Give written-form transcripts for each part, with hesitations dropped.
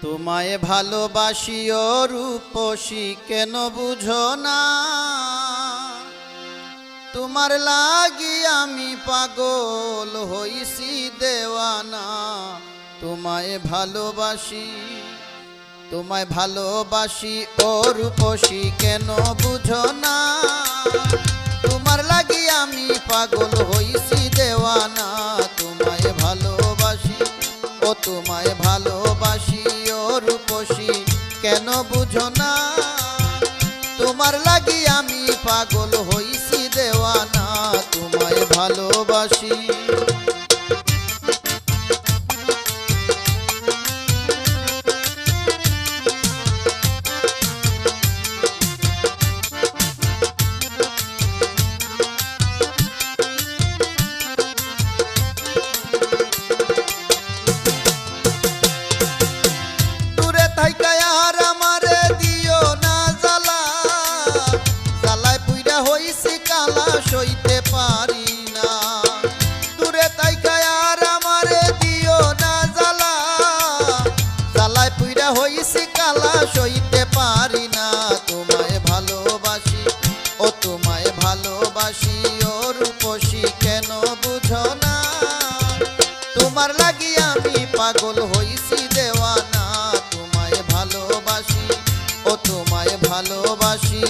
তোমায় ভালোবাসি ও রূপসী কেন বুঝো না, তোমার লাগি আমি পাগল হইছি দেওয়ানা। তোমায় ভালোবাসি, তোমায় ভালোবাসি ও রূপসী কেন বুঝো না, তোমার লাগি আমি পাগল হইছি দেওয়ানা। তোমায় ভালোবাসি ও তোমায় ভালোবাসি ও রূপসী কেন বুঝো না, তোমার লাগি আমি পাগল হইছি দেওয়ানা। তোমায় ভালোবাসি। সইতে পারি না দূরে তাইকা আর আমারে দিও না জ্বালা, জ্বালায় পুইরা হইছি কালা সইতে পারি না। তোমায় ভালোবাসি ও তোমায় ভালোবাসি ও রূপসী কেন বুঝো না, তোমার লাগি আমি পাগল হইছি দেওয়ানা। তোমায় ভালোবাসি ও তোমায় ভালোবাসি।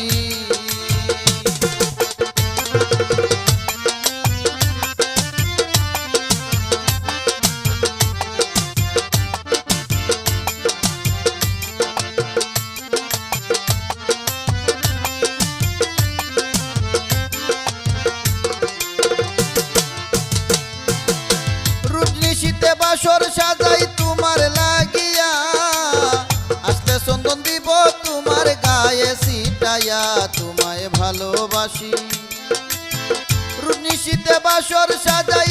শীতে বাসর সাজাই তোমার লাগিয়া, আস্তে চন্দন দিব তোমার গায়ে ছিটাইয়া। তোমায় ভালোবাসি রুনি শীতে বাসর সাজাই